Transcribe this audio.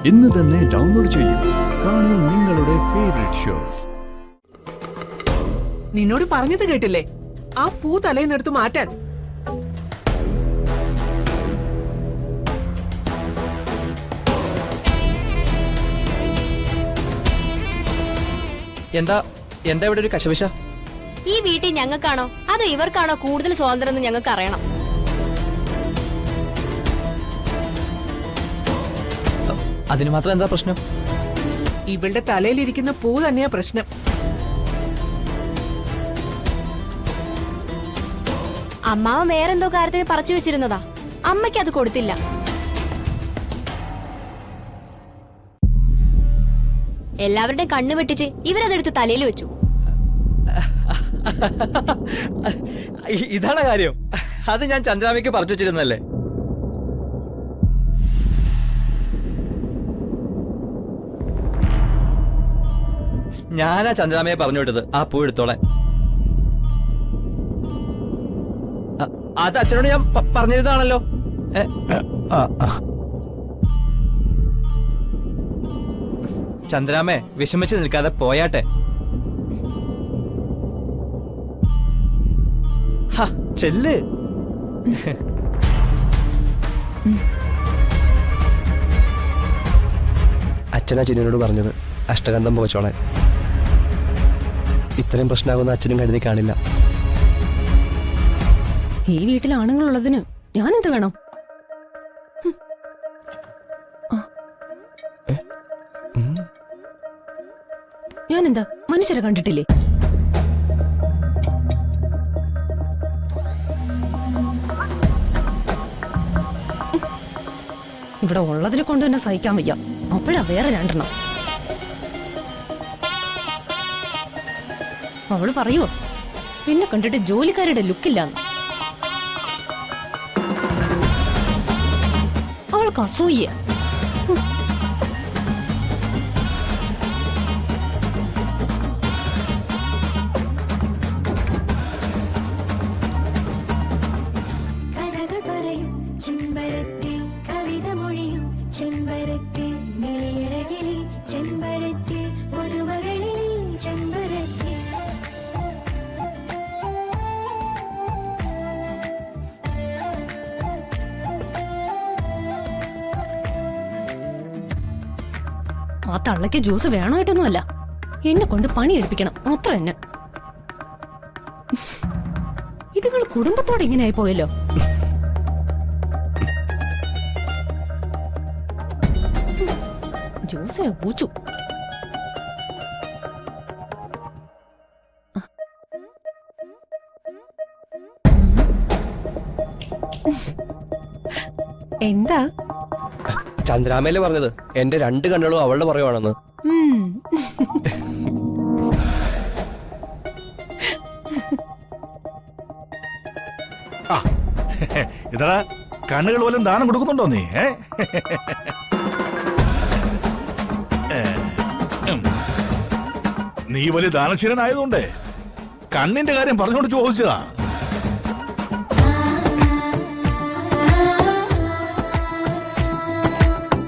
ഇന്ന് തന്നെ ഡൗൺലോഡ് ചെയ്യൂ. കാണൂ നിങ്ങളുടെ ഫേവറേറ്റ് ഷോസ്. നിന്നോട് പറഞ്ഞത് കേട്ടില്ലേ, ആ പൂ തലേന്നെടുത്ത് മാറ്റാൻ. എന്താ എന്താ ഇവിടെ ഒരു കശപിശ? ഈ വീട്ടിൽ ഞങ്ങൾക്കാണോ അതോ ഇവർക്കാണോ കൂടുതൽ സ്വാതന്ത്ര്യം എന്ന് ഞങ്ങൾക്ക് അറിയണം. അതിന് മാത്രം എന്താ പ്രശ്നം? ഇവളുടെ തലയിലിരിക്കുന്ന പൂ തന്നെയാ പ്രശ്നം. അമ്മാവൻ വേറെന്തോ കാര്യത്തിന് പറിച്ചു വെച്ചിരുന്നതാ, അമ്മയ്ക്ക് അത് കൊടുത്തില്ല. എല്ലാവരുടെയും കണ്ണു വെട്ടിച്ച് ഇവരതെടുത്ത് തലയിൽ വെച്ചു. ഇതാണ് കാര്യം. അത് ഞാൻ ചന്ദ്രാമയ്ക്ക് പറിച്ചു വെച്ചിരുന്നല്ലേ. ഞാനാ ചന്ദ്രാമയെ പറഞ്ഞു വിട്ടത് ആ പൂ എടുത്തോളാൻ. അത് അച്ഛനോട് ഞാൻ പറഞ്ഞിരുന്നതാണല്ലോ. ചന്ദ്രാമേ വിഷമിച്ച് നിൽക്കാതെ പോയാട്ടെ. ചെല്ല്. അച്ഛനാ ചിന്നുവിനോട് പറഞ്ഞത് അഷ്ടഗന്ധം പോച്ചോളാൻ. ഇത്രയും പ്രശ്നമാകുന്ന അച്ഛനും കരുതി കാണില്ല. ഈ വീട്ടിൽ ആണുങ്ങളുള്ളതിന് ഞാൻ എന്ത് വേണം? ഞാനെന്താ മനുഷ്യരെ കണ്ടിട്ടില്ലേ? ഇവിടെ ഉള്ളതിനെ കൊണ്ട് തന്നെ സഹിക്കാൻ വയ്യ. അപ്പോഴാ വേറെ രണ്ടെണ്ണം. അവള് പറയുവോ പിന്നെ കണ്ടിട്ട് ജോലിക്കാരുടെ ലുക്കില്ലാന്ന്. അവൾക്ക് അസൂയ. ആ തള്ളയ്ക്ക് ജ്യൂസ് വേണമായിട്ടൊന്നുമല്ല, എന്നെ കൊണ്ട് പണിയെടുപ്പിക്കണം അത്ര തന്നെ. ഇതുങ്ങൾ കുടുംബത്തോടെ ഇങ്ങനെ ആയി പോയല്ലോ. ജ്യൂസ് ഊച്ചു. എന്താ ചന്ദ്രാമയില് പറഞ്ഞത് എന്റെ രണ്ട് കണ്ണുകളും അവളുടെ പറയുവാണെന്ന്. ഇതാ കണ്ണുകൾ പോലും ദാനം കൊടുക്കുന്നുണ്ടോ നീ? നീ വലിയ ദാനശീലനായതുകൊണ്ട് കണ്ണിന്റെ കാര്യം പറഞ്ഞുകൊണ്ട് ചോദിച്ചതാ.